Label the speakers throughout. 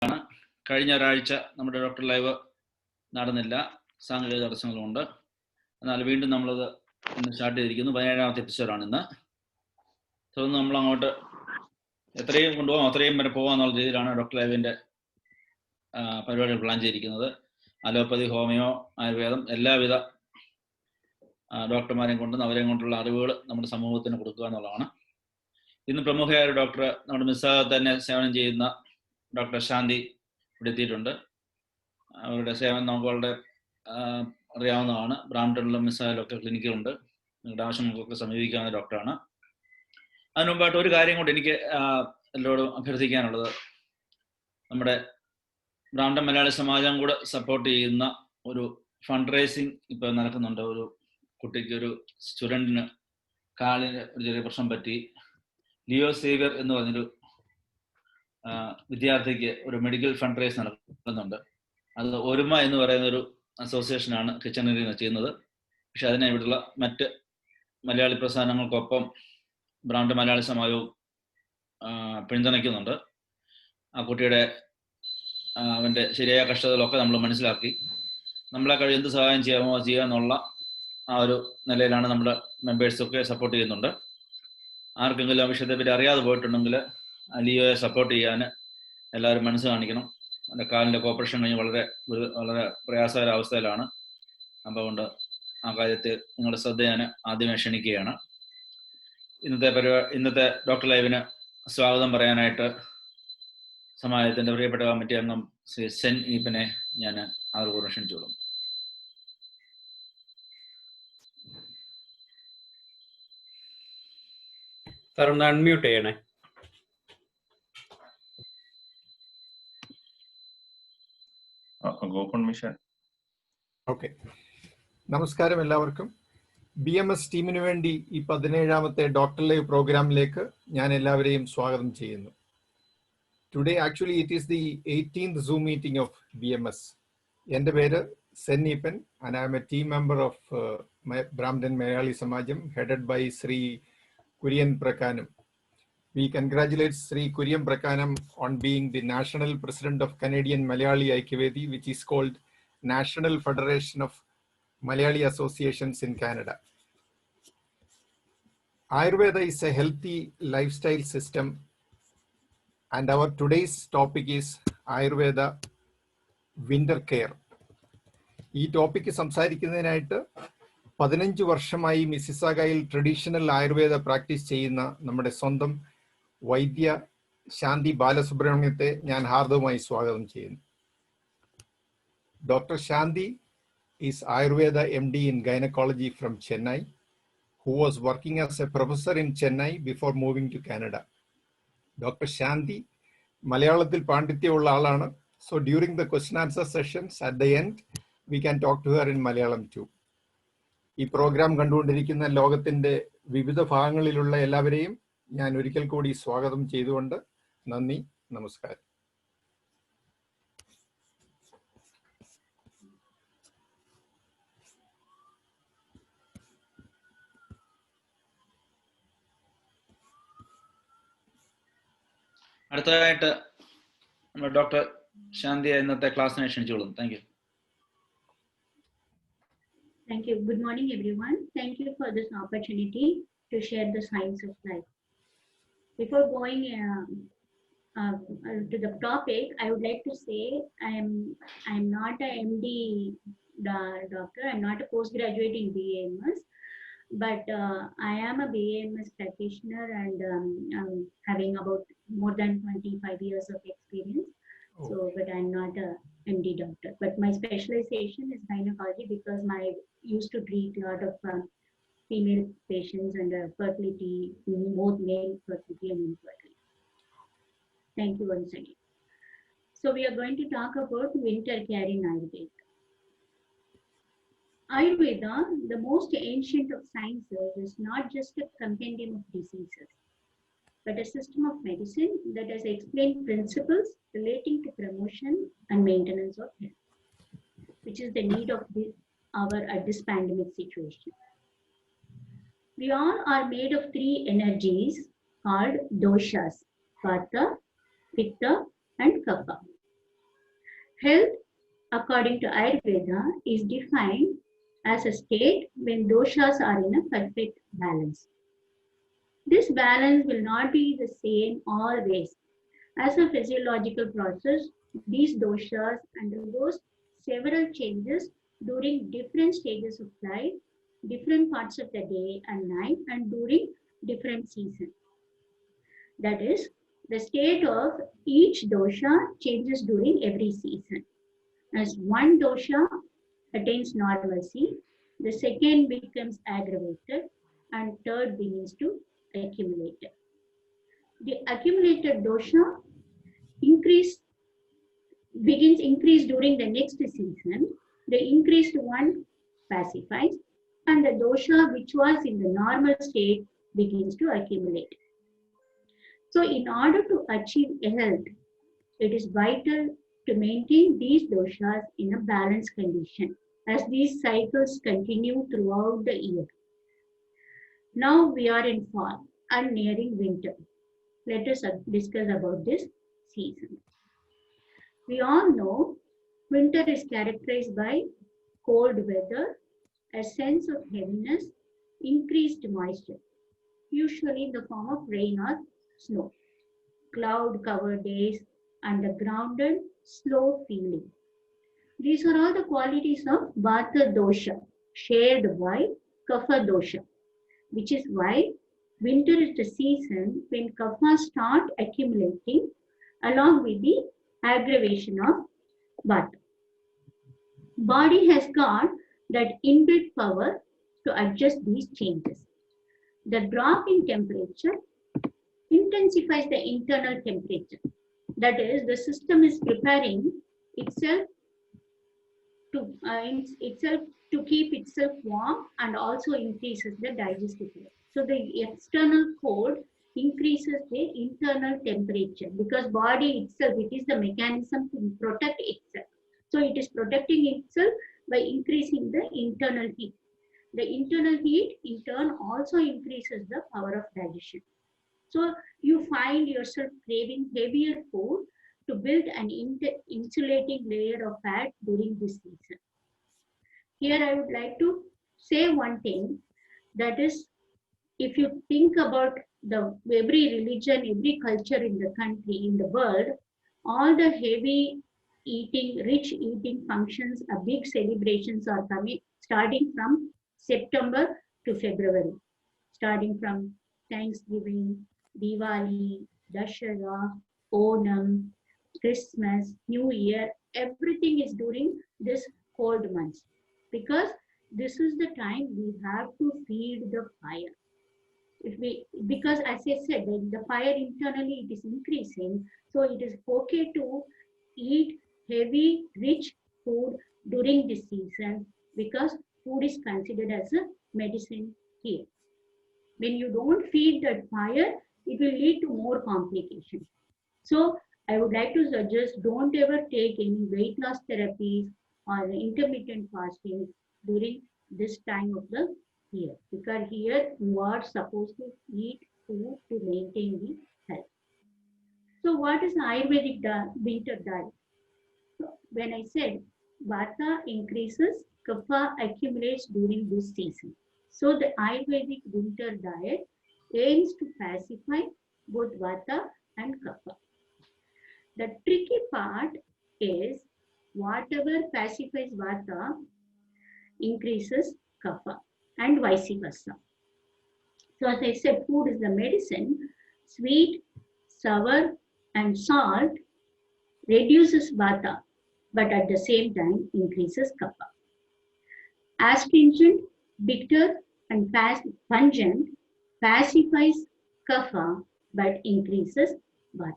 Speaker 1: കഴിഞ്ഞ ഒരാഴ്ച നമ്മുടെ ഡോക്ടർ ലൈവ് നടന്നില്ല, സാങ്കേതിക തടസ്സങ്ങളുണ്ട്. എന്നാൽ വീണ്ടും നമ്മളത് ഇന്ന് സ്റ്റാർട്ട് ചെയ്തിരിക്കുന്നു. 17ാമത്തെ എപ്പിസോഡാണ് ഇന്ന്. തുടർന്ന് നമ്മൾ അങ്ങോട്ട് എത്രയും കൊണ്ടുപോകാം അത്രയും വരെ പോകാമെന്നുള്ള രീതിയിലാണ് ഡോക്ടർ ലൈവിൻ്റെ പരിപാടികൾ പ്ലാൻ ചെയ്തിരിക്കുന്നത്. അലോപ്പതി, ഹോമിയോ, ആയുർവേദം എല്ലാവിധ ഡോക്ടർമാരെയും കൊണ്ടും അവരെയും കൊണ്ടുള്ള അറിവുകൾ നമ്മുടെ സമൂഹത്തിന് കൊടുക്കുക എന്നുള്ളതാണ്. ഇന്ന് പ്രമുഖയായ ഒരു ഡോക്ടർ നമ്മുടെ മിസ്സാകത്ത് തന്നെ സേവനം ചെയ്യുന്ന ഡോക്ടർ ശാന്തി ഇവിടെ എത്തിയിട്ടുണ്ട്. അവരുടെ സേവനം നമുക്ക് വളരെ അറിയാവുന്നതാണ്. ബ്രാംപ്ടണിലും മിസ്സായാലും ഒക്കെ ക്ലിനിക്കുകളുണ്ട്. നിങ്ങളുടെ ആവശ്യങ്ങൾക്കൊക്കെ സമീപിക്കാവുന്ന ഡോക്ടറാണ്. അതിനു മുമ്പായിട്ട് ഒരു കാര്യം കൊണ്ട് എനിക്ക് എല്ലാവരോടും അഭ്യർത്ഥിക്കാനുള്ളത്, നമ്മുടെ ബ്രാംപ്ടൺ മലയാളി സമാജം കൂടെ സപ്പോർട്ട് ചെയ്യുന്ന ഒരു ഫണ്ട് റേസിങ് ഇപ്പോൾ നടക്കുന്നുണ്ട്. ഒരു കുട്ടിക്ക്, ഒരു സ്റ്റുഡൻറ്റിന് കാലിന് ഒരു ചെറിയ പ്രശ്നം പറ്റി. ലിയോ സേവ്യർ എന്ന് പറഞ്ഞൊരു വിദ്യാർത്ഥിക്ക് ഒരു മെഡിക്കൽ ഫണ്ട് റേസ് നടക്കുന്നുണ്ട്. അത് ഒരുമ എന്ന് പറയുന്ന ഒരു അസോസിയേഷനാണ് കിച്ചണറിൽ നിന്ന് ചെയ്യുന്നത്. പക്ഷെ അതിനെ ഇവിടെയുള്ള മറ്റ് മലയാളി പ്രസ്ഥാനങ്ങൾക്കൊപ്പം ബ്രാംപ്ടൺ മലയാളി സമാജവും പിന്തുണയ്ക്കുന്നുണ്ട്. ആ കുട്ടിയുടെ അവൻ്റെ ശരിയായ കഷ്ടതകളൊക്കെ നമ്മൾ മനസ്സിലാക്കി നമ്മളെ കഴിയും എന്ത് സഹായം ചെയ്യാമോ ചെയ്യുക എന്നുള്ള ആ ഒരു നിലയിലാണ് നമ്മുടെ മെമ്പേഴ്സൊക്കെ സപ്പോർട്ട് ചെയ്യുന്നുണ്ട്. ആർക്കെങ്കിലും ആ വിഷയത്തെപ്പറ്റി അറിയാതെ പോയിട്ടുണ്ടെങ്കിൽ ലിയോയെ സപ്പോർട്ട് ചെയ്യാൻ എല്ലാവരും മനസ്സ് കാണിക്കണം. എൻ്റെ കാലിൻ്റെ ഓപ്പറേഷൻ കഴിഞ്ഞ് വളരെ പ്രയാസകര അവസ്ഥയിലാണ്. അപ്പോൾ കൊണ്ട് ആ കാര്യത്തിൽ നിങ്ങളുടെ ശ്രദ്ധ ഞാൻ ആദ്യമേ ക്ഷണിക്കുകയാണ്. ഇന്നത്തെ ഡോക്ടർ ലൈവിന് സ്വാഗതം പറയാനായിട്ട് സമാജത്തിൻ്റെ പ്രിയപ്പെട്ട കമ്മിറ്റി അംഗം ശ്രീ സെൻ ഈപ്പനെ ഞാൻ ആദരപൂർവ്വം ക്ഷണിച്ചോളും.
Speaker 2: സാർ ഒന്ന് അൺമ്യൂട്ട് ചെയ്യണേ.
Speaker 3: ഓക്കെ, നമസ്കാരം എല്ലാവർക്കും. BMS ടീമിന് വേണ്ടി ഈ 17ാമത്തെ ഡോക്ടർ ലൈവ് പ്രോഗ്രാമിലേക്ക് ഞാൻ എല്ലാവരെയും സ്വാഗതം ചെയ്യുന്നു. Today actually it is the 18th Zoom meeting of BMS. എൻ്റെ പേര് Sen Eapen and I am a team member of Brampton Malayali Samajam headed by Sri Kurian Prakanam. We congratulate Sri Kurian Prakanam on being the National President of Canadian Malayali Aikyavedi, which is called National Federation of Malayali Associations in Canada. Ayurveda is a healthy lifestyle system, and our today's topic is Ayurveda winter care. ഈ topic സംസാരിക്കുന്നതിനായിട്ട് 15 വർഷമായി മിസിസാഗയിൽ traditional Ayurveda practice ചെയ്യുന്ന നമ്മുടെ സ്വന്തം വൈദ്യ ശാന്തി ബാലസുബ്രഹ്മണ്യത്തെ ഞാൻ ഹാർദവമായി സ്വാഗതം ചെയ്യുന്നു. Doctor Shanti is Ayurveda MD in gynecology from Chennai, who was working as a professor in Chennai before moving to Canada. Dr. Shanti Malayalamil pandithyulla aalanu, so during the question answer sessions at the end we can talk to her in Malayalam too. ഈ programme കണ്ടുകൊണ്ടിരിക്കുന്ന ലോകത്തിന്റെ വിവിധ ഭാഗങ്ങളിലുള്ള എല്ലാവരെയും ഞാൻ ഒരിക്കൽ കൂടി സ്വാഗതം ചെയ്തുകൊണ്ട് നന്ദി, നമസ്കാരം.
Speaker 1: അടുത്തതായിട്ട് നമ്മുടെ ഡോക്ടർ ശാന്തി ഇന്നത്തെ ക്ലാസ്സിനെ ക്ഷണിച്ചോളും. Thank you.
Speaker 4: Thank you. Good morning, everyone. Thank you for this opportunity to share the science of life. Before going to the topic, I would like to say I am not a MD doctor. I am not a postgraduate in BAMS, but I am a BAMS practitioner and having about more than 25 years of experience. So, but I'm not a MD doctor. But my specialization is gynecology because I used to treat a lot of female patients under fertility, both male fertility and infertility. Thank you once again. So we are going to talk about winter care in Ayurveda. Ayurveda, the most ancient of sciences, is not just a compendium of diseases, but a system of medicine that has explained principles relating to promotion and maintenance of health, which is the need of this pandemic situation. We all are made of 3 energies called doshas, Vata, Pitta and Kapha. Health, according to Ayurveda, is defined as a state when doshas are in a perfect balance. This balance will not be the same always. As a physiological process, these doshas undergoes several changes during different stages of life, different parts of the day and night, and during different seasons. That is, the state of each dosha changes during every season. As one dosha attains normalcy, the second becomes aggravated, and third begins to accumulate. The accumulated dosha begins increase during the next season. The increased one pacifies, and the dosha which was in the normal state begins to accumulate. So in order to achieve health, it is vital to maintain these doshas in a balanced condition as these cycles continue throughout the year. Now we are in fall and nearing winter. Let us discuss about this season. We all know winter is characterized by cold weather, a sense of heaviness, increased moisture, usually in the form of rain or snow, cloud-covered days, and a grounded, slow feeling. These are all the qualities of Vata dosha, shared by Kapha dosha, which is why winter is the season when Kapha start accumulating along with the aggravation of Vata. Body has got that inbuilt power to adjust these changes. The drop in temperature intensifies the internal temperature. That is, the system is preparing itself to keep itself warm and also increases the digestive rate. So the external cold increases the internal temperature because body itself, it is the mechanism to protect itself. So it is protecting itself by increasing the internal heat. The internal heat in turn also increases the power of digestion. So you find yourself craving heavier food to build an insulating layer of fat during this season. Here I would like to say one thing, that is, if you think about every religion, every culture in the country, in the world, all the heavy eating, rich eating functions, big celebrations are coming, starting from September to February, starting from Thanksgiving, Diwali, Dashara, Onam, Christmas, New Year, everything is during this cold months because this is the time we have to feed the fire. Because as I said, the fire internally it is increasing, so it is okay to eat heavy, rich food during this season because food is considered as a medicine here. When you don't feed that fire, it will lead to more complications. So I would like to suggest don't ever take any weight loss therapies or intermittent fasting during this time of the year because here you are supposed to eat food to maintain the health. So what is Ayurvedic winter diet? So when I said Vata increases, Kapha accumulates during this season. So the Ayurvedic winter diet aims to pacify both Vata and Kapha. The tricky part is whatever pacifies Vata increases Kapha and vice versa. So as I said, food is the medicine. Sweet, sour and salt reduces Vata, but at the same time increases Kapha. Astringent, bitter and pungent pacifies Kapha, but increases Vata.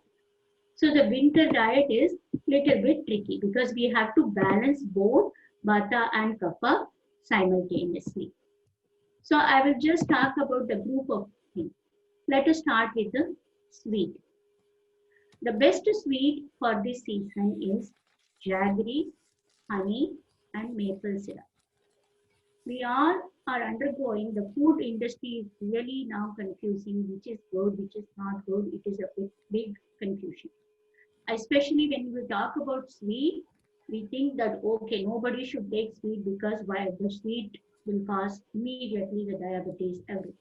Speaker 4: So the winter diet is little bit tricky because we have to balance both Vata and Kapha simultaneously. So I will just talk about the group of things. Let us start with the sweet. The best sweet for this season is jaggery, honey and maple syrup. We all are undergoing, the food industry is really now confusing which is good, which is not good. It is a big confusion. Especially when we talk about sweet, we think that, okay, nobody should take sweet because why? The sweet will cause immediately the diabetes. Everything.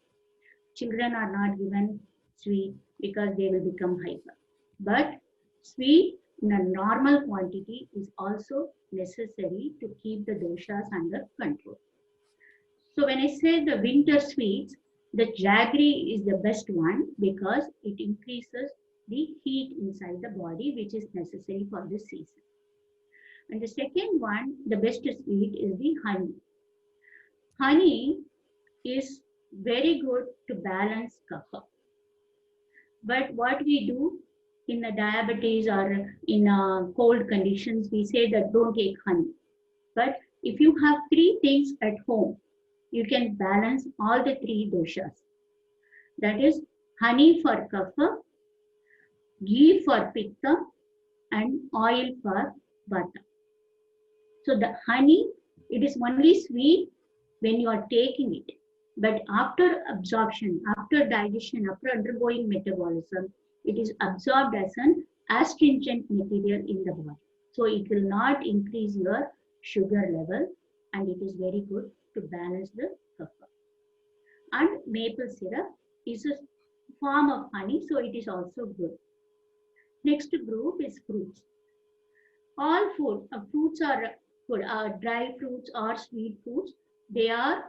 Speaker 4: Children are not given sweet because they will become hyper. But sweet in a normal quantity is also necessary to keep the doshas under control. So when I say the winter sweets, the jaggery is the best one because it increases the heat inside the body, which is necessary for this season. And the second one, the best sweet, is the honey. Honey is very good to balance kapha. But what we do in the diabetes or in cold conditions, we say that don't take honey. But if you have three things at home, you can balance all the three doshas. That is honey for kapha, ghee for pitta, and oil for vata. So the honey, it is only sweet when you are taking it. But after absorption, after digestion, after undergoing metabolism, it is absorbed as an astringent material in the body. So it will not increase your sugar level, and it is very good to balance the kapha. And maple syrup is a form of honey, so it is also good. Next group is fruits. All fruits are good, dry fruits or sweet fruits, they are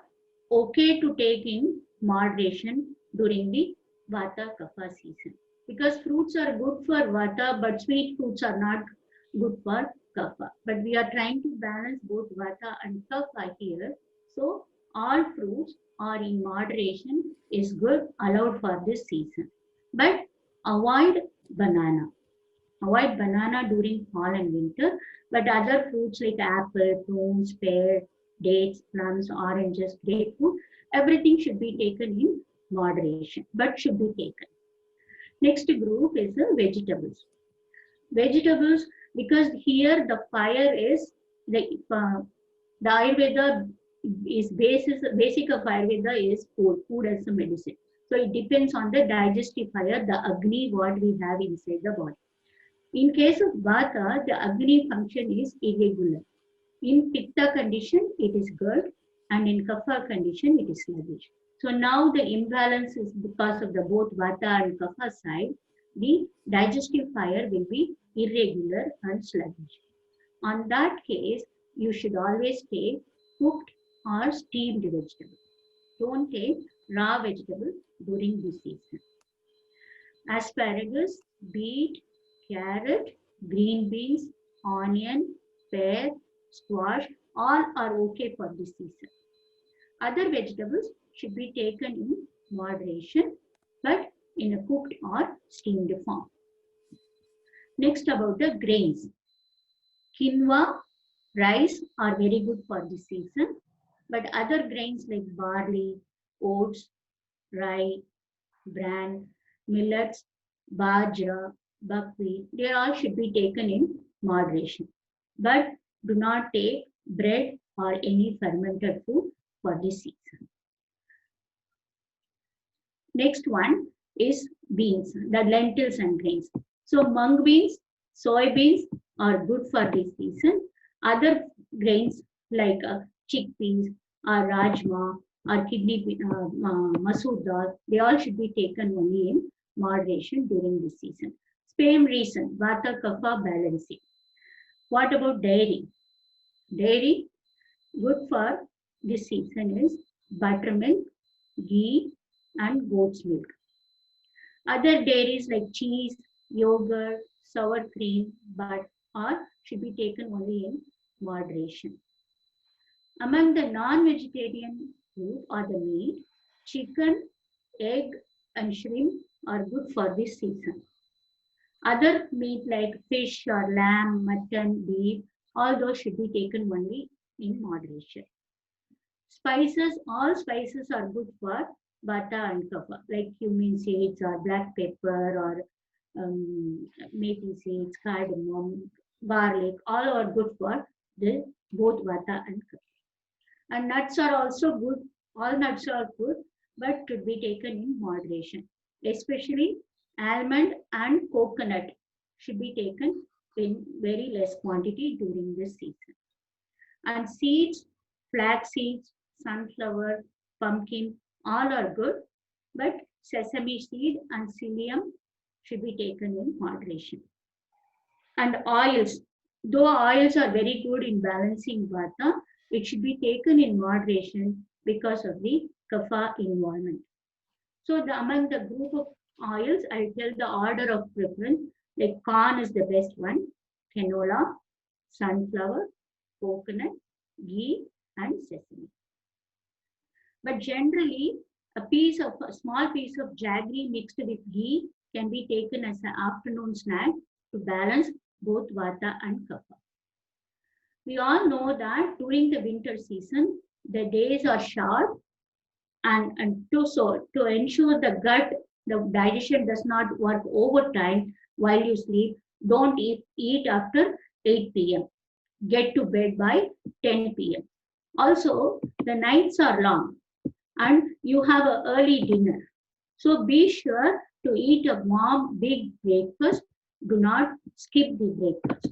Speaker 4: okay to take in moderation during the vata kapha season. Because fruits are good for vata, but sweet fruits are not good for kapha. But we are trying to balance both vata and kapha here. So all fruits are in moderation is good, allowed for this season. But avoid banana. Avoid banana during fall and winter, but other fruits like apple, prunes, pear, dates, plums, oranges, grapefruit, everything should be taken in moderation, but should be taken. Next group is the vegetables. Vegetables, because here the fire is the Ayurveda is basic of Ayurveda is food as a medicine. So it depends on the digestive fire, the Agni, what we have inside the body. In case of vata, the Agni function is irregular. In pitta condition, it is good, and in kapha condition, it is sluggish. So now the imbalance is because of the both vata and kapha side, the digestive fire will be irregular and sluggish. On that case, you should always take cooked or steamed vegetable. Don't take raw vegetable during this season. Asparagus, beet, carrot, green beans, onion, pear, squash, all are okay for this season. Other vegetables should be taken in moderation, but in a cooked or steamed form. Next, about the grains. Quinoa, rice are very good for this season, but other grains like barley, oats, rye, bran, millets, bajra, buckwheat, they all should be taken in moderation. But do not take bread or any fermented food for this season. Next one is beans, the lentils and grains. So mung beans, soybeans are good for this season. Other grains like chickpeas or rajma or kidney masoor dal, they all should be taken only in moderation during this season. Same reason, vata kapha balancing. What about dairy? Dairy, good for this season is buttermilk, ghee, and goat's milk. Other dairies like cheese, yogurt, sour cream, but should be taken only in moderation. Among the non-vegetarian food or the meat, chicken, egg, and shrimp are good for this season. Other meat like fish or lamb, mutton, beef, all those should be taken only in moderation. Spices, all spices are good for vata and kapha, like cumin seeds or black pepper or maple seeds, cardamom, garlic, all are good for the both vata and kapha. And nuts are also good. All nuts are good, but should be taken in moderation. Especially almond and coconut should be taken in very less quantity during this season. And seeds, flax seeds, sunflower, pumpkin, all are good, but sesame seed and psyllium should be taken in moderation. And oils, though oils are very good in balancing vata, it should be taken in moderation because of the kapha involvement. So among the group of oils, I'll tell the order of preference. Like corn is the best one, canola, sunflower, coconut, ghee, and sesame. But generally, a small piece of jaggery mixed with ghee can be taken as an afternoon snack to balance both vata and kapha. We all know that during the winter season, the days are short, and to ensure the digestion does not work overtime while you sleep, don't eat after 8 p.m. Get to bed by 10 p.m. Also, the nights are long and you have an early dinner. So be sure to eat a warm, big breakfast. Do not skip the breakfast.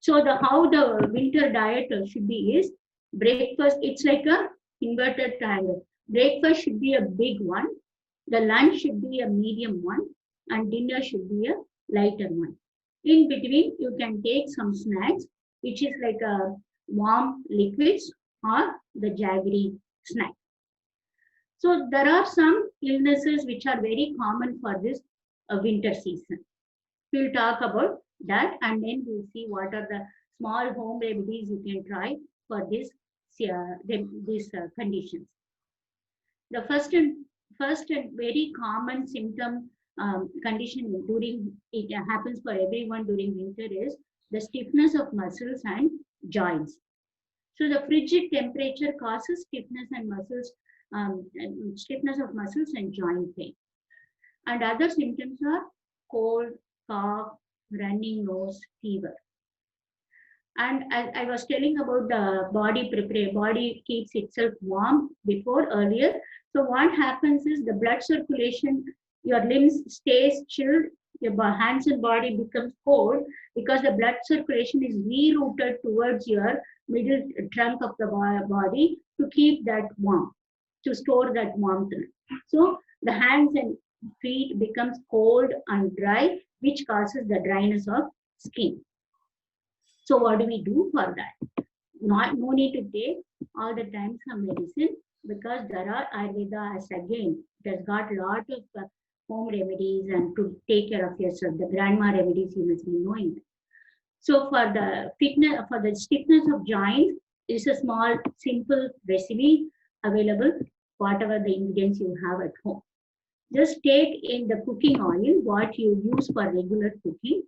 Speaker 4: So how the winter diet should be is breakfast. It's like a inverted triangle. Breakfast should be a big one. The lunch should be a medium one, and dinner should be a lighter one. In between, you can take some snacks, which is like a warm liquids or the jaggery snack. So there are some illnesses which are very common for this winter season. We'll talk about that, and then we'll see what are the small home remedies you can try for these conditions. The first and very common symptom condition it happens for everyone during winter is the stiffness of muscles and joints. So the frigid temperature causes stiffness of muscles and joint pain. And other symptoms are cold, cough, running nose, fever. And I was telling about the body keeps itself warm earlier. So what happens is the blood circulation, your limbs stays chilled, your hands and body becomes cold because the blood circulation is rerouted towards your middle trunk of the body to keep that warm, to store that warmth. So the hands and feet becomes cold and dry, which causes the dryness of skin. So what do we do for that? No need to take all the time some medicine, because there are Ayurveda, as again, it has got a lot of home remedies and to take care of yourself. The grandma remedies you must be knowing. So for the stiffness of joints, is a small simple recipe available, whatever the ingredients you have at home. Just take in the cooking oil what you use for regular cooking.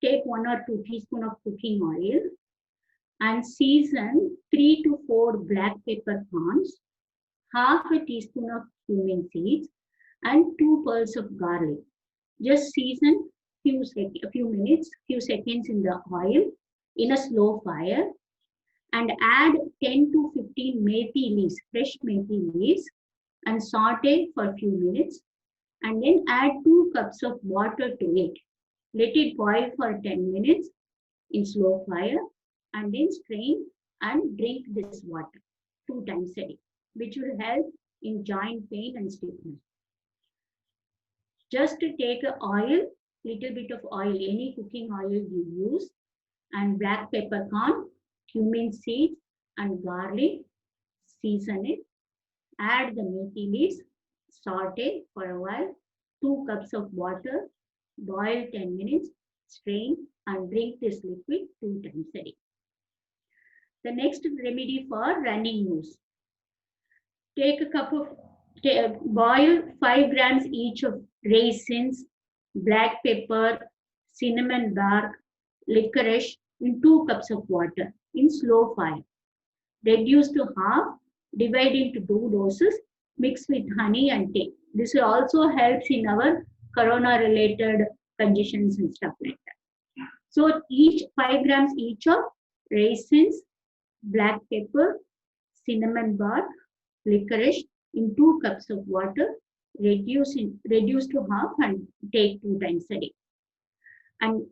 Speaker 4: Take 1 or 2 teaspoons of cooking oil and season 3 to 4 black peppercorns, half a teaspoon of cumin seeds, and 2 pearls of garlic. Just season few seconds in the oil in a slow fire, and add 10 to 15 methi leaves, fresh methi leaves, and saute for a few minutes, and then add 2 cups of water to it. Let it boil for 10 minutes in slow fire, and then strain and drink this water 2 times a day, which will help in joint pain and stiffness. Just to take a oil, little bit of oil, any cooking oil you use, and black peppercorn, cumin seeds, and garlic, season it, add the methi leaves, saute for a while, 2 cups of water, boil 10 minutes, strain, and drink this liquid 2 times a day. The next remedy for running nose. Boil 5 grams each of raisins, black pepper, cinnamon bark, licorice in 2 cups of water in slow fire. Reduce to half, divide into 2 doses, mix with honey and tea. This also helps in our corona-related conditions and stuff like that. So 5 grams each of raisins, black pepper, cinnamon bark, licorice in 2 cups of water, reduce to half and take 2 times a day. And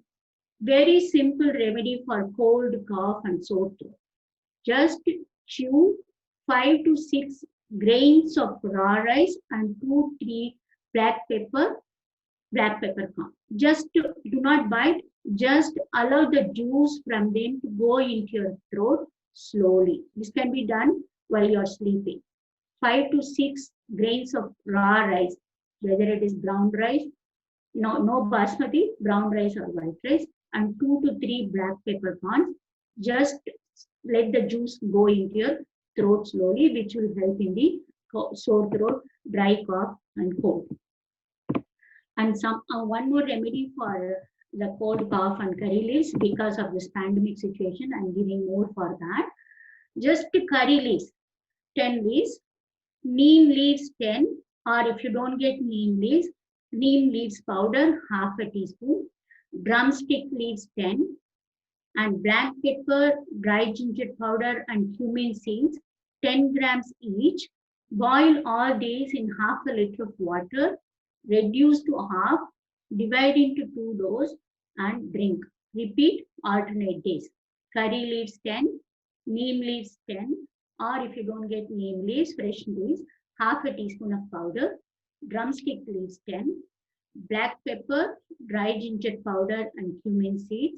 Speaker 4: Very simple remedy for cold, cough, and sore throat. Just chew 5 to 6 grains of raw rice and 2-3 black peppercorn. Just do not bite, just allow the juice from them to go into your throat slowly. This can be done while you're sleeping. 5 to 6 grains of raw rice, whether it is brown rice, no basmati, brown rice or white rice, and 2 to 3 black peppercorns. Just let the juice go into your throat slowly, which will help in the sore throat, dry cough, and cold. And one more remedy for the cold, cough, and curry leaves. Because of this pandemic situation, I'm giving more for that. Just curry leaves, 10 leaves, neem leaves 10, or if you don't get neem leaves powder, half a teaspoon, drumstick leaves 10, and black pepper, dry ginger powder, and cumin seeds, 10 grams each. Boil all these in half a liter of water, reduce to half, divide into 2 doses, and drink. Repeat alternate days. Curry leaves 10, neem leaves 10, or if you don't get neem leaves, fresh leaves, half a teaspoon of powder, drumstick leaves 10, black pepper, dry ginger powder, and cumin seeds,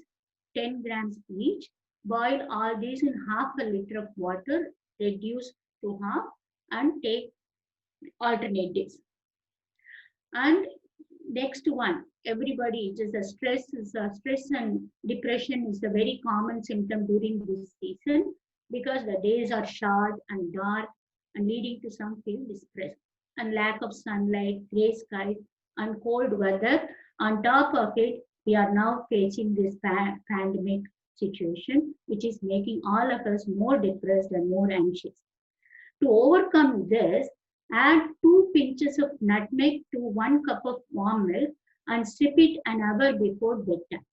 Speaker 4: 10 grams each. Boil all these in half a liter of water, reduce to half, and take alternate days. And next one, everybody, just the stress and depression is a very common symptom during this season, because the days are short and dark and leading to some feel depressed, and lack of sunlight, gray skies, and cold weather. On top of it, we are now facing this pandemic situation, which is making all of us more depressed and more anxious. To overcome this, add 2 pinches of nutmeg to 1 cup of warm milk and sip it an hour before bedtime.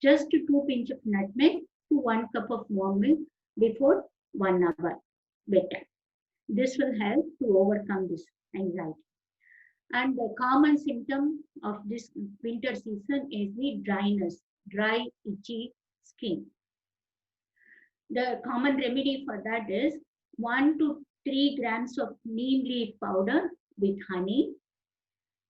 Speaker 4: Just 2 pinches of nutmeg to 1 cup of warm milk before 1 hour bedtime. This will help to overcome this anxiety. And the common symptom of this winter season is the dryness, dry, itchy skin. The common remedy for that is 1 to 3 grams of neem leaf powder with honey.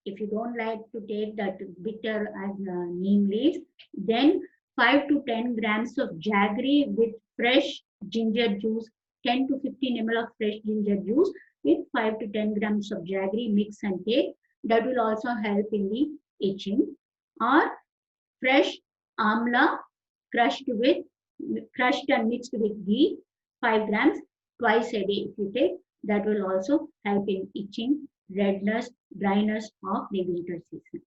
Speaker 4: If you don't like to take that bitter as neem leaves, then 5 to 10 grams of jaggery with fresh ginger juice, 10 to 15 ml of fresh ginger juice with 5 to 10 grams of jaggery, mix and take. That will also help in the itching. Or fresh amla crushed and mixed with ghee, 5 grams twice a day. If you take, that will also help in itching, redness, dryness of the winter season.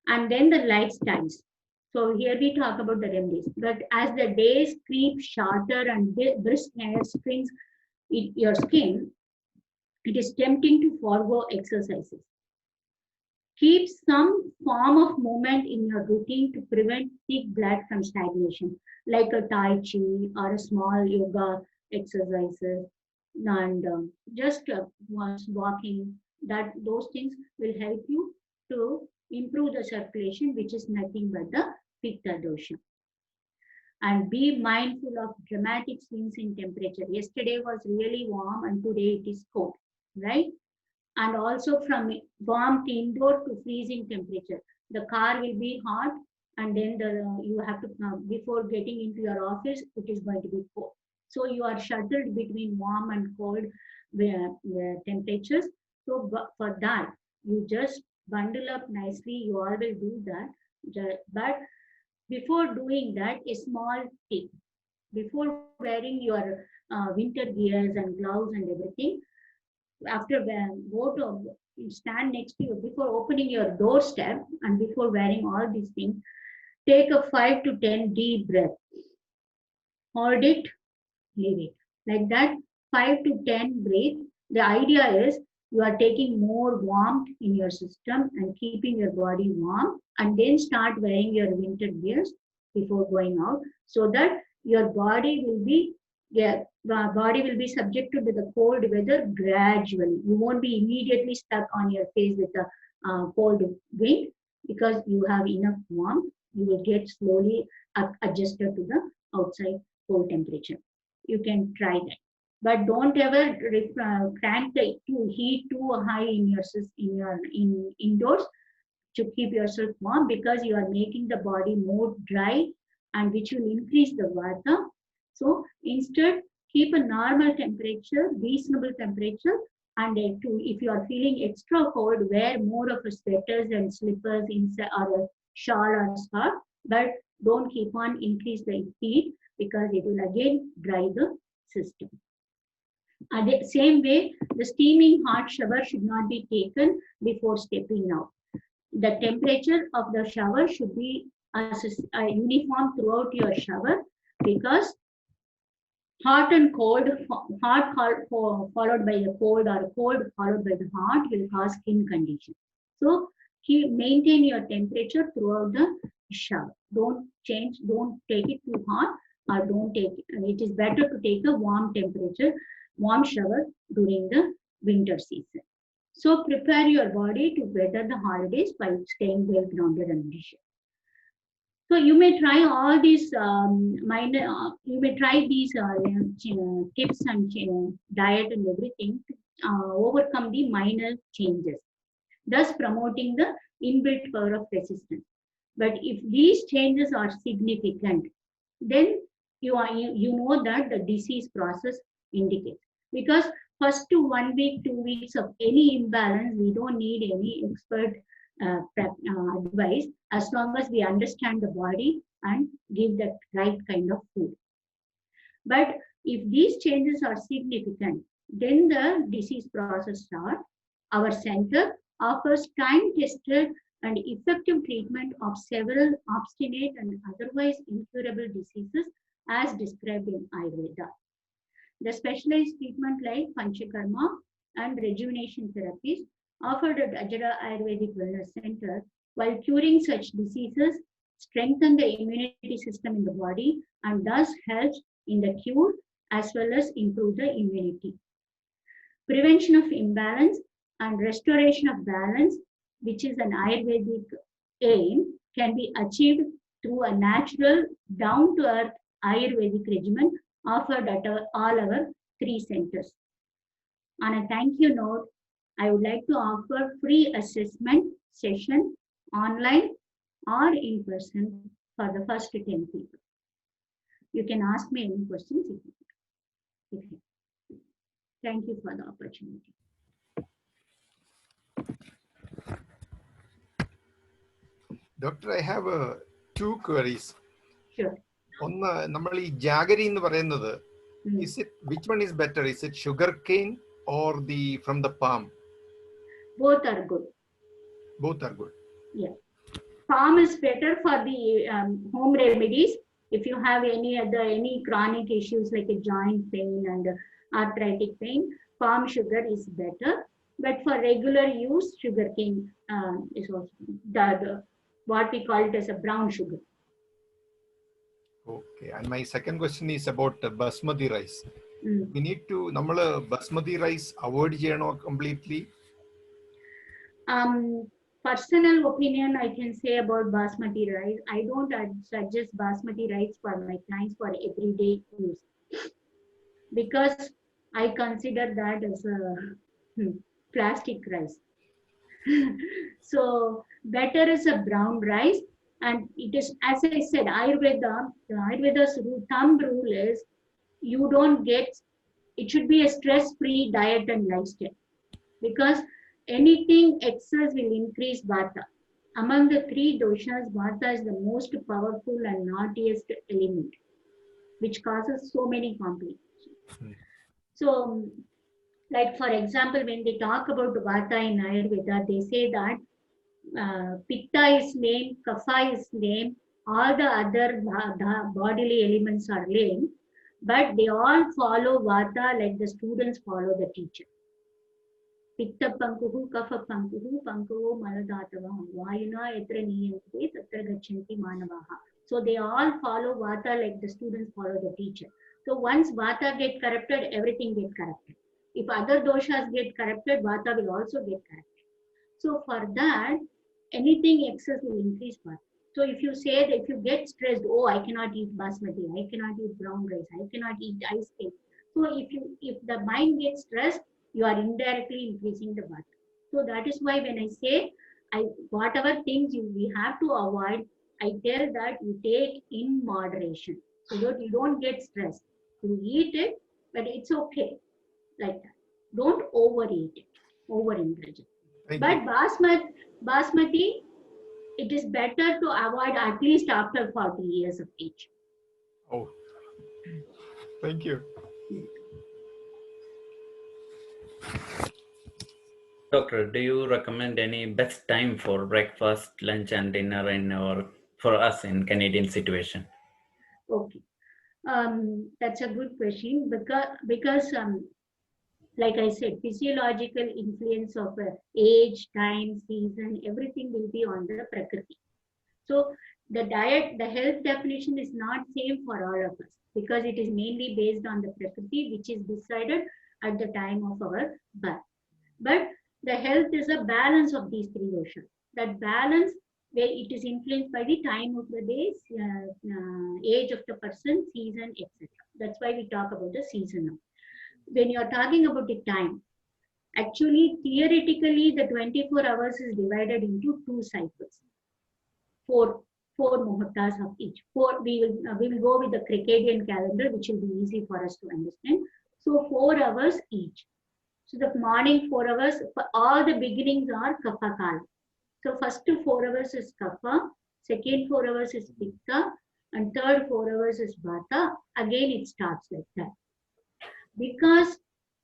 Speaker 4: And then the lifestyles. So here we talk about the remedies. But as the days creep shorter and brisk hair springs in your skin, it is tempting to forego exercises. Keep some form of movement in your routine to prevent thick blood from stagnation, like a Tai Chi or a small yoga exercises, and just walking. Those things will help you to improve the circulation, which is nothing but the Pitta dosha. And be mindful of dramatic swings in temperature. Yesterday was really warm and today it is cold, right? And also from warm indoor to freezing temperature. The car will be hot, and then you have to, before getting into your office, it is going to be cold. So you are shuttled between warm and cold temperatures. So for that, you just bundle up nicely. You all will do that. But before doing that, a small tip. Before wearing your winter gears and gloves and everything, after stand next to you, before opening your doorstep and before wearing all these things, take a 5 to 10 deep breath. Hold it, leave it. Like that, 5 to 10 breaths. The idea is you are taking more warmth in your system and keeping your body warm, and then start wearing your winter gears before going out, so that your body will be subjected to the cold weather gradually. You won't be immediately stuck on your face with the cold wind, because you have enough warmth you will get slowly adjusted to the outside cold temperature. You can try that, but don't ever crank the heat too high in your indoors to keep yourself warm, because you are making the body more dry, and which will increase the vata. So instead, keep a normal temperature, reasonable temperature, and if you are feeling extra cold, wear more of a sweaters and slippers inside, or a shawl or scarf, but don't keep on increase the heat, because it will again dry the system. The same way, the steaming hot shower should not be taken before stepping out. The temperature of the shower should be uniform throughout your shower, because hot and cold, hot followed by the cold, or cold followed by the hot will cause skin condition. So maintain your temperature throughout the shower. Don't change, don't take it too hot, or don't take it. It is better to take a warm temperature, warm shower during the winter season. So prepare your body to weather the holidays by staying well grounded and nourished. So you may try all these you may try these tips and diet and everything to overcome the minor changes, thus promoting the inbuilt power of resistance. But if these changes are significant, then you know that the disease process indicates. Because first 1 week, 2 weeks of any imbalance, we don't need any expert advice, as long as we understand the body and give the right kind of food. But if these changes are significant, then the disease process starts. Our center offers time-tested and effective treatment of several obstinate and otherwise incurable diseases as described in Ayurveda. The specialized treatment like Panchakarma and rejuvenation therapies offered at Ajara Ayurvedic Wellness Center, while curing such diseases, strengthen the immunity system in the body, and thus helps in the cure as well as improve the immunity. Prevention of imbalance and restoration of balance, which is an Ayurvedic aim, can be achieved through a natural, down-to-earth Ayurvedic regimen offered at all our 3 centers. On a thank you note, I would like to offer free assessment session online or in person for the first 10 people. You can ask me any questions if you. Thank you for the opportunity.
Speaker 3: Doctor, I have 2 queries.
Speaker 4: Sure.
Speaker 3: On the jaggery in the is it, which one is better? Is it sugar cane or from the palm?
Speaker 4: Both are good.
Speaker 3: Both are good.
Speaker 4: Yeah. Palm is better for the home remedies. If you have any chronic issues like a joint pain and arthritic pain, palm sugar is better. But for regular use, sugar cane is also the what we call it as a brown sugar.
Speaker 3: Okay. And my second question is about basmati rice. We need to basmati rice avoid completely.
Speaker 4: Personal opinion I can say about basmati rice. I don't suggest basmati rice for my clients for everyday use, because I consider that as a plastic rice. So better is a brown rice, and it is, as I said, Ayurveda's thumb rule is you don't get. It should be a stress-free diet and lifestyle, because anything excess will increase vata. Among the 3 doshas, vata is the most powerful and naughtiest element, which causes so many complications. So, like for example, when they talk about vata in Ayurveda, they say that pitta is lame, kapha is lame, all the other bodily elements are lame, but they all follow vata like the students follow the teacher. Pitta pankuhu, kapha pankuhu, pankuho maladatava, vayuna etra niyante tatra gachanti manavaha. So they all follow vata like the students follow the teacher. So once vata get corrupted, everything get corrupted. If other doshas get corrupted, vata will also get corrupted. So for that, anything excess will increase vata. So if you say that, if you get stressed, oh, I cannot eat basmati, I cannot eat brown rice, I cannot eat ice cream. So if the mind gets stressed, you are indirectly increasing the burden. So that is why when I say, whatever things we have to avoid, I tell that you take in moderation so that you don't get stressed. You eat it, but it's okay, like that. Don't overeat it, overindulge it.
Speaker 3: Thank
Speaker 4: But
Speaker 3: you.
Speaker 4: basmati, it is better to avoid at least after 40 years of age.
Speaker 3: Oh, thank you.
Speaker 2: Doctor, do you recommend any best time for breakfast, lunch, and dinner for us in Canadian situation?
Speaker 4: Okay, that's a good question because like I said, physiological influence of age, time, season, everything will be on the prakriti. So the diet, the health definition is not same for all of us because it is mainly based on the prakriti, which is decided at the time of our birth. But the health is a balance of these three oceans. That balance where it is influenced by the time of the day, age of the person, season, etc. That's why we talk about the season now. When you are talking about the time, actually, theoretically, the 24 hours is divided into 2 cycles. Four muhurtas of each. We will go with the circadian calendar, which will be easy for us to understand. So 4 hours each. So the morning 4 hours, all the beginnings are kapha kala. So first 4 hours is kapha, second 4 hours is pitta, and third 4 hours is vata. Again, it starts like that. Because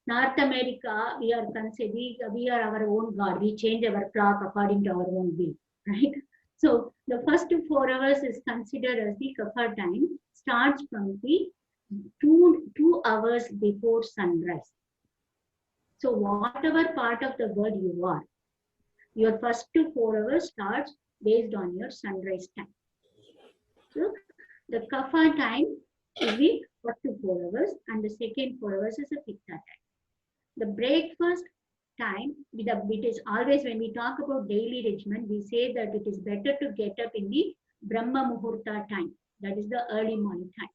Speaker 4: North America, we are our own god. We change our clock according to our own will, right? So the first 4 hours is considered as the kapha time, starts from the 2 hours before sunrise. So whatever part of the world you are, your first 4 hours starts based on your sunrise time. So the kapha time is the first 4 hours and the second 4 hours is a pitta time. The breakfast time, it is always when we talk about daily regimen, we say that it is better to get up in the Brahma Muhurta time. That is the early morning time.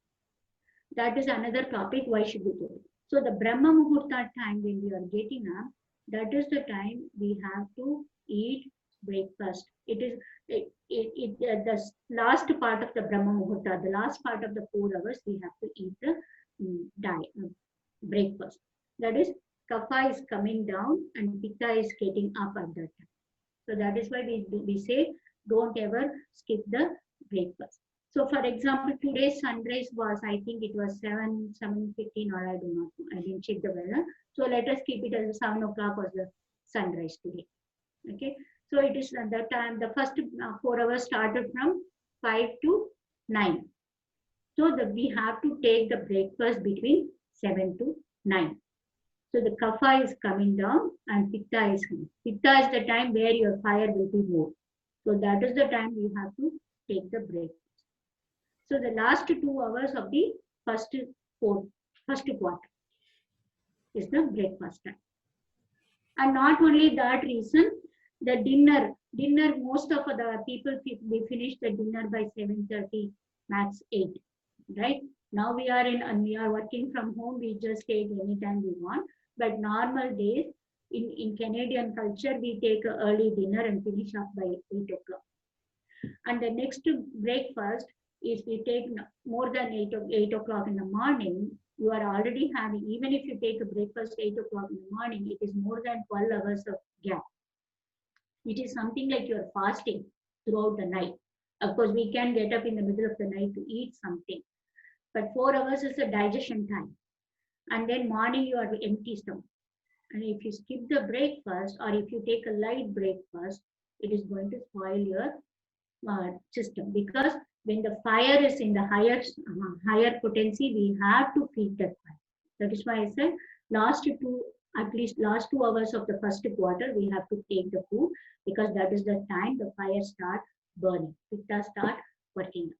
Speaker 4: That is another topic, why should we do it? So the Brahma Muhurta time when we are getting up, that is the time we have to eat breakfast. It is the last part of the Brahma Muhurta, the last part of the 4 hours, we have to eat the breakfast. That is, kapha is coming down and pitta is getting up at that time. So that is why we say don't ever skip the breakfast. So for example, today's sunrise was, I think it was 7:15 or I do not know. I didn't check the weather. So let us keep it as 7 o'clock was the sunrise today. Okay. So it is at that time, the first 4 hours started from 5 to 9. So we have to take the breakfast between 7 to 9. So the kapha is coming down and pitta is coming. Pitta is the time where your fire will be more. So that is the time you have to take the breakfast. So the last 2 hours of the first quarter is the breakfast time. And not only that reason, the dinner, most of the people, we finish the dinner by 7:30, max 8, right? Now we are working from home, we just take anytime we want. But normal days, in Canadian culture, we take an early dinner and finish up by 8 o'clock. And the next breakfast is we take more than 8 o'clock in the morning. You are already having, even if you take a breakfast 8 o'clock in the morning, it is more than 12 hours of gap. It is something like you are fasting throughout the night. Of course, we can get up in the middle of the night to eat something. But 4 hours is a digestion time. And then morning you are empty stomach. And if you skip the breakfast or if you take a light breakfast, it is going to spoil your system. Because when the fire is in the higher potency, we have to feed that fire. That is why I said at least last 2 hours of the first quarter, we have to take the food because that is the time the fire start burning. Pitta start working.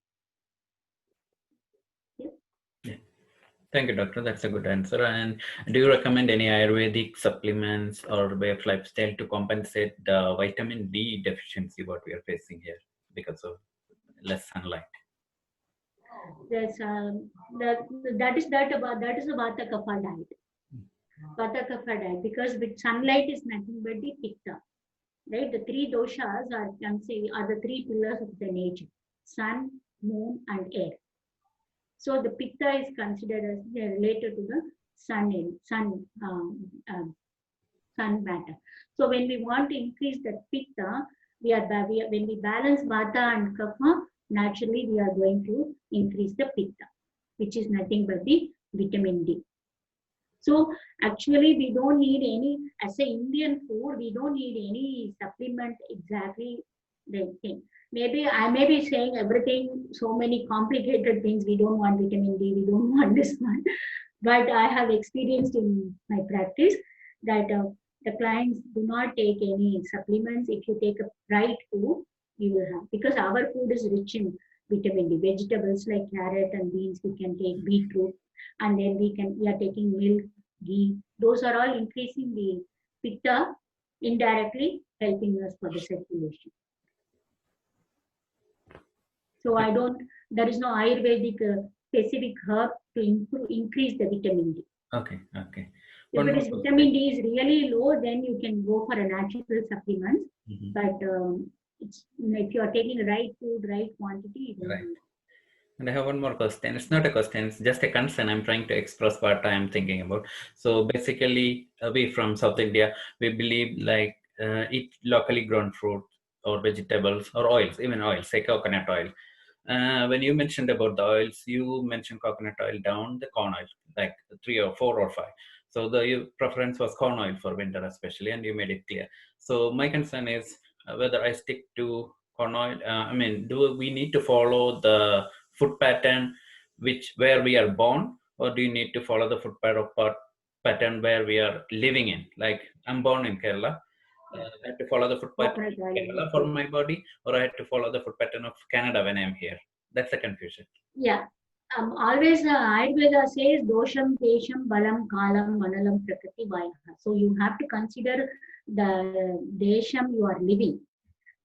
Speaker 2: Thank you, doctor. That's a good answer. And do you recommend any Ayurvedic supplements or way of lifestyle to compensate the vitamin D deficiency what we are facing here because of less sunlight?
Speaker 4: There's that is a Vata Kapha diet. Vata Kapha diet, because with sunlight is nothing but the pitta, right? The three doshas are the three pillars of the nature: sun, moon, and air. So the pitta is considered as related to the sun matter. So when we want to increase the pitta, when we balance vata and kapha, naturally we are going to increase the pitta, which is nothing but the vitamin D. So actually we don't need any, as an Indian food, we don't need any supplement exactly the thing. Maybe I may be saying everything, so many complicated things. We don't want vitamin D, we don't want this one. But I have experienced in my practice that the clients do not take any supplements. If you take a right food, you will have, because our food is rich in vitamin D. Vegetables like carrot and beans, we can take beetroot, and then we are taking milk, ghee. Those are all increasing the pitta, indirectly helping us for the circulation. So there is no Ayurvedic specific herb to increase the vitamin D.
Speaker 2: Okay, okay.
Speaker 4: If it is vitamin D is really low, then you can go for a natural supplement. But if you are taking the right food, right quantity,
Speaker 2: right. And I have one more question. It's not a question, it's just a concern. I'm trying to express what I'm thinking about. So basically, we from South India, we believe like eat locally grown fruit or vegetables or oils, even oils, say coconut oil. When you mentioned about the oils, you mentioned coconut oil down the corn oil, like 3 or 4 or 5. So your preference was corn oil for winter especially, and you made it clear. So my concern is whether I stick to corn oil. Do we need to follow the food pattern where we are born, or do you need to follow the food pattern where we are living in? Like I'm born in Kerala. I have to follow the food pattern of Kerala for my body, or I have to follow the food pattern of Canada when I'm here? That's the confusion.
Speaker 4: Yeah. Always Ayurveda says dosham, desham, balam, kalam, manalam, prakriti, vayaha. So you have to consider the desham you are living.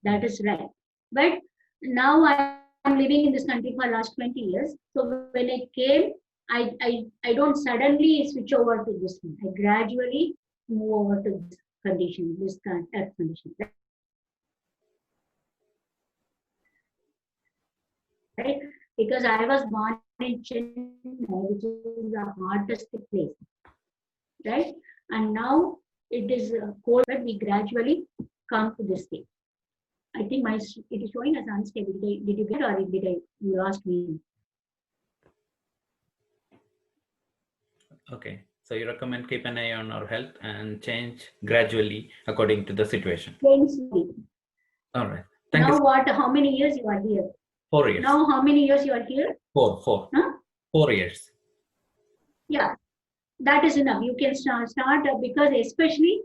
Speaker 4: That is right. But now I am living in this country for last 20 years. So when I came, I don't suddenly switch over to this one. I gradually move over to this condition, this earth condition. Right? Because I was born in Chennai, which is the hottest place. Right? And now it is cold, but we gradually come to this state. I think it is showing as unstable. Did you get, or you asked me?
Speaker 2: Okay. So you recommend keep an eye on our health and change gradually according to the situation.
Speaker 4: Change slowly.
Speaker 2: All right.
Speaker 4: Thank you. How many years you are here?
Speaker 2: 4 years.
Speaker 4: Now how many years you are here?
Speaker 2: 4.
Speaker 4: Huh?
Speaker 2: 4 years.
Speaker 4: Yeah, that is enough. You can start because especially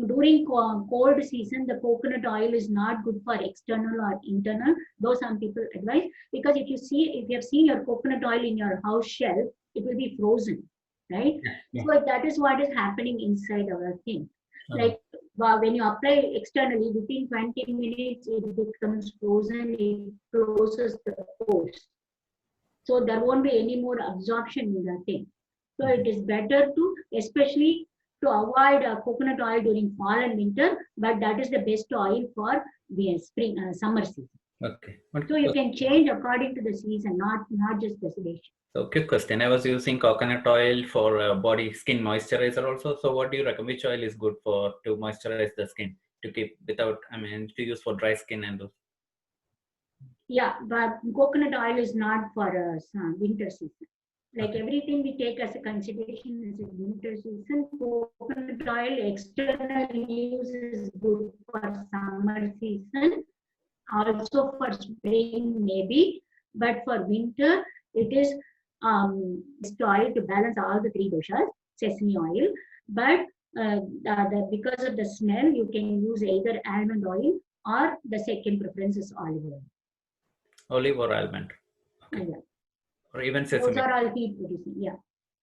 Speaker 4: during cold season, the coconut oil is not good for external or internal, though some people advise, because if you have seen your coconut oil in your house shelf, it will be frozen, right? Yeah. So that is what is happening inside our thing. Like when you apply externally, within 20 minutes, it becomes frozen, it closes the pores. So there won't be any more absorption in the thing. So it is better to, especially to avoid coconut oil during fall and winter, but that is the best oil for the spring, summer season.
Speaker 2: Okay.
Speaker 4: So you can change according to the season, not just the sedation.
Speaker 2: So quick question. I was using coconut oil for body skin moisturizer also. So what do you recommend? Which oil is good to moisturize the skin to keep to use for dry skin and those? Yeah,
Speaker 4: but coconut oil is not for winter season. Like everything we take as a consideration is a winter season. Coconut oil external use is good for summer season, also for spring maybe, but for winter it is oil to balance all the 3 doshas, sesame oil. But because of the smell, you can use either almond oil or the second preference is olive oil.
Speaker 2: Olive or almond? Okay. Yeah. Or even sesame.
Speaker 4: Those are all heat producing, yeah.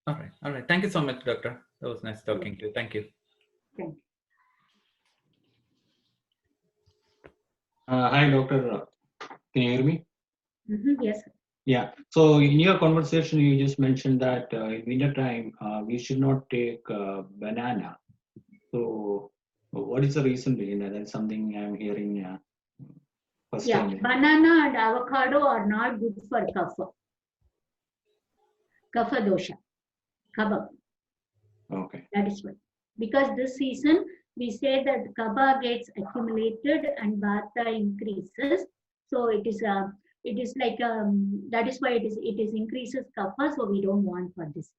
Speaker 2: All right. Thank you so much, doctor. That was nice talking to you. Thank you.
Speaker 4: Thank you.
Speaker 5: Hi, Dr. Can you hear me?
Speaker 4: Yes.
Speaker 5: Yeah. So in your conversation, you just mentioned that in winter time we should not take banana. So what is the reason behind that? That's something I'm hearing first
Speaker 4: Yeah,
Speaker 5: time.
Speaker 4: banana and avocado are not good for kapha dosha, kapha.
Speaker 5: Okay.
Speaker 4: That is why. Because this season we say that kapha gets accumulated and vata increases. So it is like that is why it is increases kapha. So we don't want for this.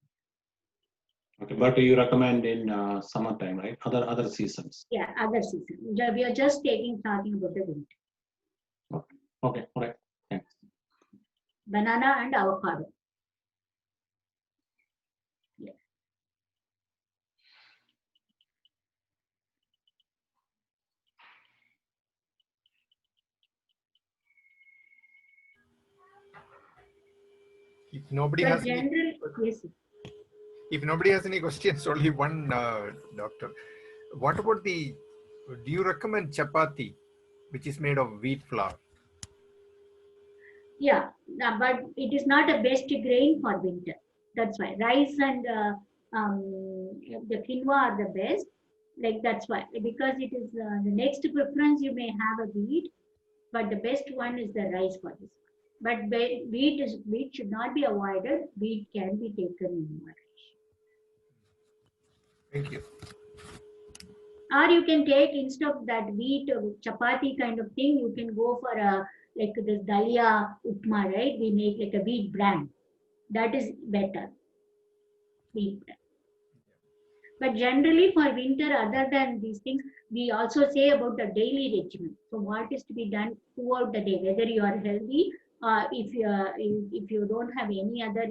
Speaker 5: Okay, but you recommend in summertime, right? Other seasons.
Speaker 4: Yeah, other season. We are just talking about the winter.
Speaker 5: Okay. Okay. All right. Thanks.
Speaker 4: Banana and avocado. Yeah.
Speaker 3: If nobody
Speaker 4: But
Speaker 3: has any,
Speaker 4: generally, yes.
Speaker 3: if nobody has any questions, only one doctor. What about the? Do you recommend chapati, which is made of wheat flour?
Speaker 4: Yeah, but it is not a best grain for winter. That's why rice and the quinoa are the best. Like that's why, because it is the next preference you may have a wheat, but the best one is the rice for this. But wheat should not be avoided. Wheat can be taken in moderation.
Speaker 3: Thank you.
Speaker 4: Or you can take instead of that wheat chapati kind of thing, you can go for a like this dalia upma, right? We make like a wheat bran. That is better. Wheat bran. But generally for winter, other than these things, we also say about the daily regimen. So what is to be done throughout the day, whether you are healthy, if you don't have any other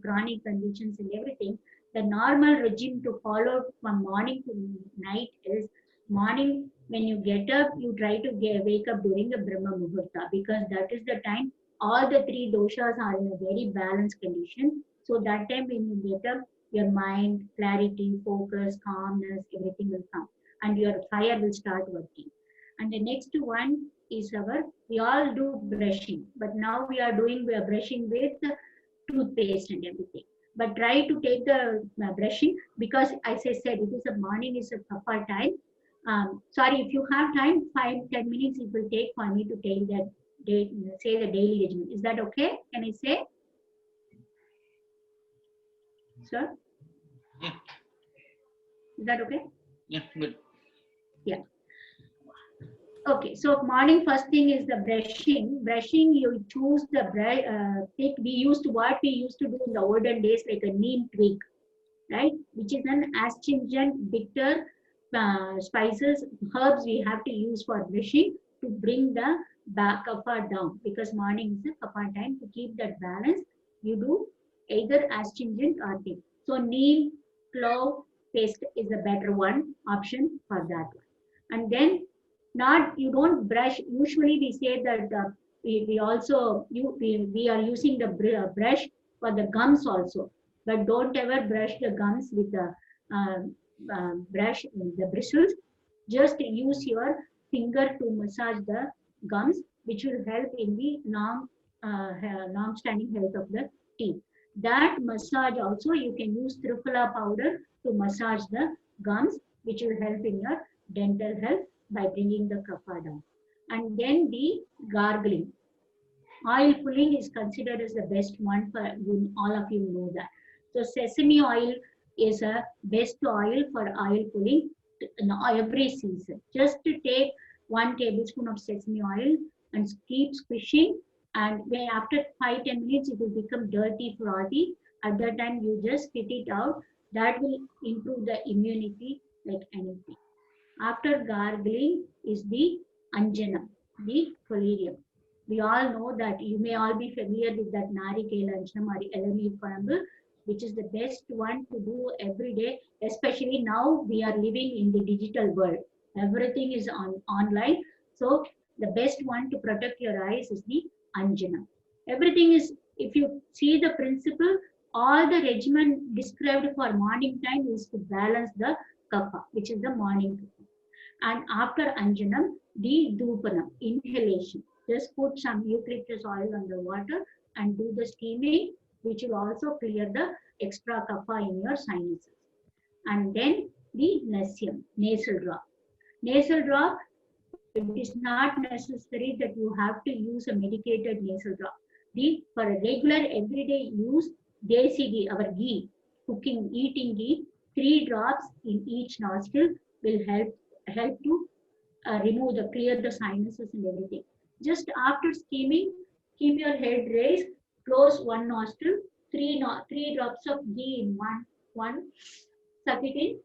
Speaker 4: chronic conditions and everything, the normal regime to follow from morning to night is morning when you get up, you try to wake up during the Brahma Muhurta, because that is the time all the three doshas are in a very balanced condition. So that time when you get up, your mind, clarity, focus, calmness, everything will come, and your fire will start working. And the next one is we all do brushing, but now we are brushing with toothpaste and everything. But try to take the brushing, because as I said, it is a morning, is a proper time. Sorry, if you have time, 5-10 minutes it will take for me to tell that say the daily regimen. Is that okay? Can I say? Sir?
Speaker 1: Yeah.
Speaker 4: Is that okay?
Speaker 1: Yeah, good.
Speaker 4: Yeah. Okay, so morning first thing is the brushing. Brushing, you choose the what we used to do in the olden days, like a neem twig, right? Which is an astringent, bitter spices, herbs we have to use for brushing to bring the kapha down, because morning is the kapha time. To keep that balance, you do either astringent or tea. So neem, clove paste is a better option for that one. And then you don't brush. Usually we say that we are using the brush for the gums also, but don't ever brush the gums with the brush, the bristles. Just use your finger to massage the gums, which will help in the non-standing health of the teeth. That massage also, you can use Triphala powder to massage the gums, which will help in your dental health by bringing the kapha down. And then the gargling. Oil pulling is considered as the best one for you, all of you know that. So sesame oil is a best oil for oil pulling in every season. Just to take 1 tablespoon of sesame oil and keep squishing, and when after 5-10 minutes it will become dirty, frothy. At that time you just spit it out. That will improve the immunity like anything. After gargling is the anjanam, the collyrium. We all know that, you may all be familiar with that narikela anjanam or elanir korambu, which is the best one to do every day, especially now we are living in the digital world. Everything is online. So the best one to protect your eyes is the anjanam. Everything is, if you see the principle, all the regimen described for morning time is to balance the kapha, which is the morning. And after anjanam, the dhupanam, inhalation. Just put some eucalyptus oil on the water and do the steaming, which will also clear the extra kapha in your sinuses. And then the Nasyam, nasal drop. Nasal drop, it is not necessary that you have to use a medicated nasal drop. For a regular everyday use, desi ghee, our ghee, cooking, eating ghee, 3 drops in each nostril will help to clear the sinuses and everything. Just after steaming, keep your head raised, close one nostril, 3 drops of ghee in one, suck it in,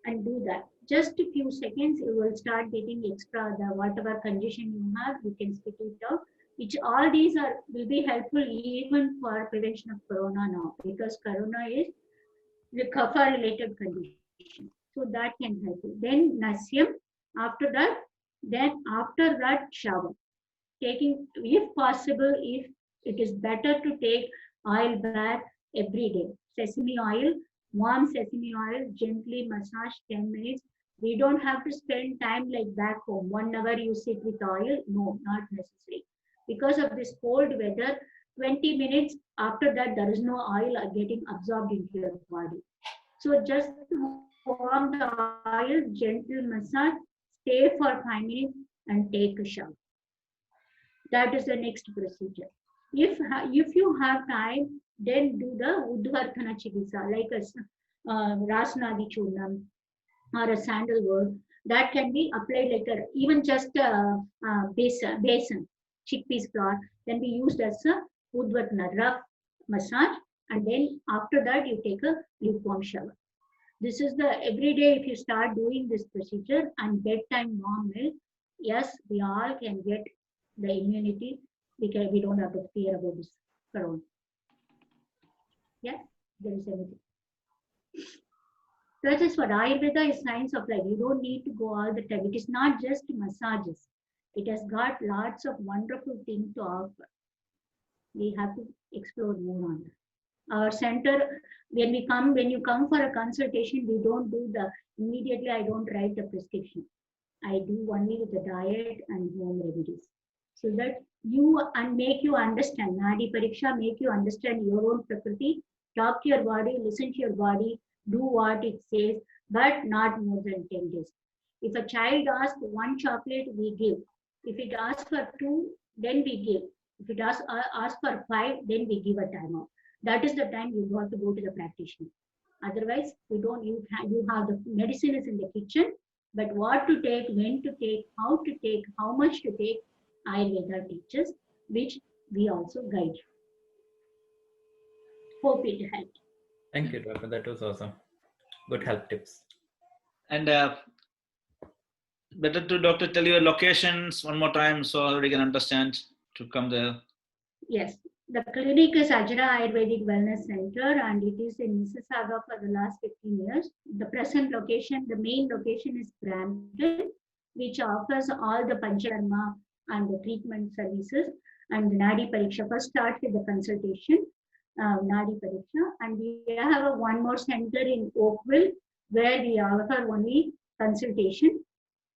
Speaker 4: and do that. Just a few seconds, you will start getting extra, the whatever congestion you have, you can spit it out. Which all these will be helpful even for prevention of corona now, because corona is the kapha related condition. So that can help you. Then Nasyam, after that, shower. Taking, if possible, if it is better to take oil bath every day. Sesame oil, warm sesame oil, gently massage 10 minutes. We don't have to spend time like back home. 1 hour you sit with oil. No, not necessary. Because of this cold weather, 20 minutes after that, there is no oil getting absorbed into your body. So just warm the oil, gentle massage, stay for 5 minutes and take a shower. That is the next procedure. If you have time, then do the Udvarthana Chikitsa, like a Rasnadi Churnam or a sandalwood. That can be applied like even just a basin, chickpeas flour, can be used as a Udvarthana, rough massage, and then after that you take a lukewarm shower. This is the everyday, if you start doing this procedure, and bedtime warm milk, yes, we all can get the immunity, because we don't have to fear about this corona. Yeah, there is anything. That is what Ayurveda is science of life. You don't need to go all the time. It is not just massages. It has got lots of wonderful things to offer. We have to explore more on that. Our center, when you come for a consultation, we don't do immediately, I don't write the prescription. I do only with the diet and home remedies. So that make you understand, Nadi Pariksha, make you understand your own prakriti, talk to your body, listen to your body, do what it says, but not more than 10 days. If a child asks 1 chocolate, we give. If it asks for 2, then we give. If it asks for 5, then we give a timeout. That is the time you have to go to the practitioner. Otherwise, you have the medicine is in the kitchen, but what to take, when to take, how much to take, Ayurveda teaches, which we also guide you. Hope it helped.
Speaker 2: Thank you, Doctor. That was awesome. Good health tips.
Speaker 1: And better to, Doctor, tell your locations one more time so everybody can understand to come there.
Speaker 4: Yes. The clinic is Ajra Ayurvedic Wellness Center, and it is in Mississauga for the last 15 years. The present location, the main location is Brampton, which offers all the Panchakarma and the treatment services, and the Nadi Pariksha. First start with the consultation, Nadi Pariksha, and we have one more center in Oakville where we offer only consultation,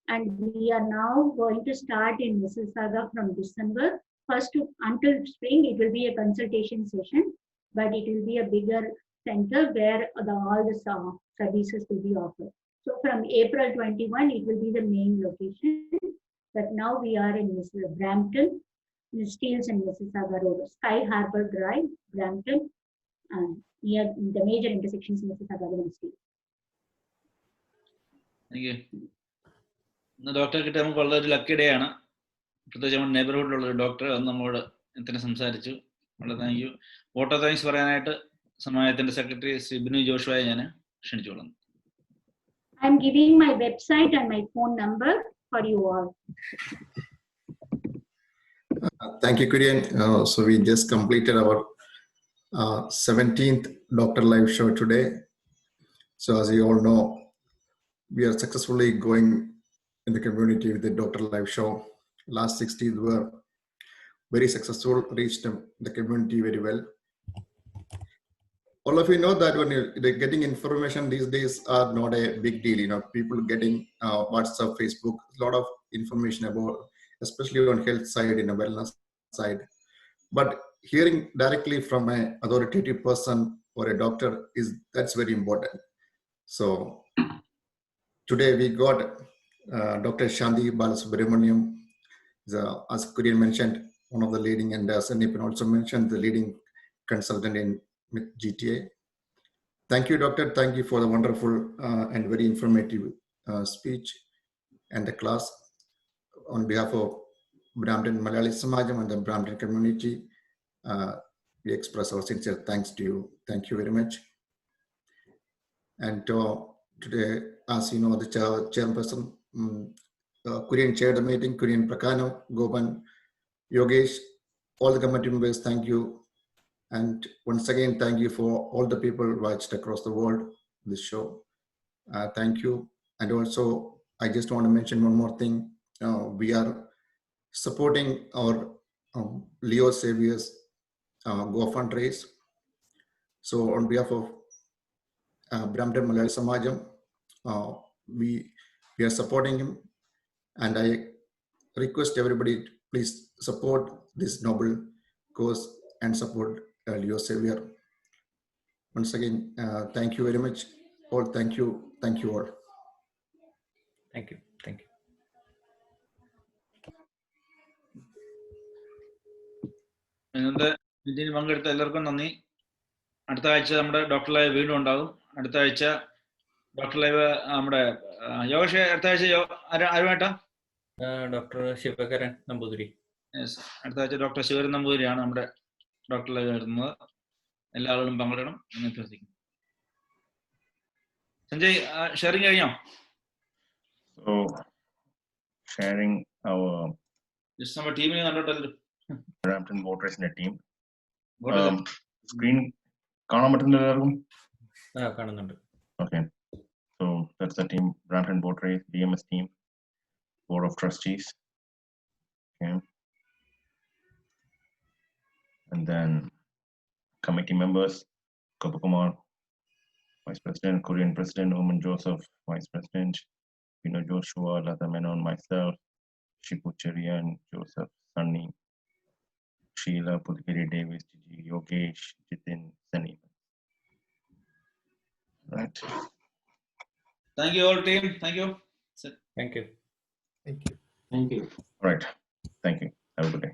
Speaker 4: and we are now going to start in Mississauga from December. First until spring, it will be a consultation session, but it will be a bigger center where all the services will be offered. So from April 21, it will be the main location. But now we are in Brampton, Steeles and Mississauga Road, Sky Harbor Drive, Brampton, near the major intersections Mississauga and Steeles.
Speaker 1: Thank you. Doctor, നമുക്ക് വളരെ lucky day ആണ്. പ്രത്യേകിച്ച് നമ്മുടെ നെയ്ബർഹുഡിലുള്ള ഒരു doctor അത് നമ്മളോട് ഇങ്ങനെ സംസാരിച്ചു. വളരെ thank you. Vote of thanks പറയാനായിട്ട് സമാജത്തിന്റെ സെക്രട്ടറി ശ്രീ ബിനു ജോഷുവയെ ഞാൻ ക്ഷണിച്ചോളുന്നു.
Speaker 4: I am giving my website and my phone number for you all.
Speaker 3: Thank you, Kurian. So we just completed our 17th Doctor Live show today. So as you all know, we are successfully going in the community with the Doctor Live show. Last 60s were very successful, reached the community very well. All of you know that when you're getting information these days are not a big deal. You know, people getting WhatsApp, Facebook, a lot of information about
Speaker 6: especially on health side, in a wellness side. But hearing directly from an authoritative person or a doctor that's very important. So today we got Dr. Shanti Balasubramaniam, as Kurian mentioned, one of the leading, and as Nipin also mentioned, the leading consultant in GTA. Thank you, Doctor. Thank you for the wonderful and very informative speech and the class. On behalf of Brampton Malayali Samajam and the Brampton community, we express our sincere thanks to you. Thank you very much. And today, as you know, the chairperson, Kurian chaired the meeting, Kurian Prakano, Gopan, Yogesh, all the committee members, thank you. And once again, thank you for all the people watched across the world this show. Thank you. And also, I just want to mention one more thing. We are supporting our Leo Savior's GoFund raise. So on behalf of Brampton Malayali Samajam, we are supporting him, and I request everybody to please support this noble cause and support Leo Savior. Once again, thank you very much. All thank you all.
Speaker 2: Thank you. Thank you.
Speaker 1: ഇന്നത്തെ മീറ്റിംഗിൽ പങ്കെടുത്ത എല്ലാവർക്കും നന്ദി. അടുത്ത ആഴ്ച നമ്മുടെ doctor live വീണ്ടും ഉണ്ടാകും. അടുത്ത ആഴ്ച ഡോക്ടർ ലൈവ് നമ്മുടെ യോഗേഷ്, അടുത്ത ആഴ്ച ആരുമായിട്ടാ?
Speaker 2: ഡോക്ടർ ശിവകരൻ നമ്പൂതിരി.
Speaker 1: അടുത്ത ആഴ്ച ഡോക്ടർ ശിവകരൻ നമ്പൂതിരിയാണ് നമ്മുടെ ഡോക്ടർ ലൈവ് വരുന്നത്. എല്ലാ ആളുകളും പങ്കെടുക്കണം എന്ന് അഭ്യർത്ഥിക്കുന്നു. സഞ്ജയ്, ഷെയറിംഗ് കഴിഞ്ഞോ?
Speaker 7: So sharing our
Speaker 1: ജസ്റ്റ് നമ്മുടെ ടീമിനെ കണ്ടോട്ടല്ലോ.
Speaker 7: Brampton voters in a team. Screen കാണാൻ പറ്റുന്നില്ല എല്ലാവർക്കും?
Speaker 2: കാണുന്നുണ്ട്.
Speaker 7: Okay. So that's the team, Brampton voters, BMS team, Board of Trustees. Okay. And then committee members, Gopakumar, Vice President, Korean President, Oman Joseph, Vice President, Vino Joshua, Lata Menon, myself, Shipu Cherian, Joseph, Sunny, Sheila, Pudhikari Davis, Gigi, Yogesh, Jitin, Sunny. Right.
Speaker 1: Thank you all team. Thank you.
Speaker 2: Thank you.
Speaker 3: Thank you.
Speaker 5: Thank you.
Speaker 7: All right. Thank you. Have a good day.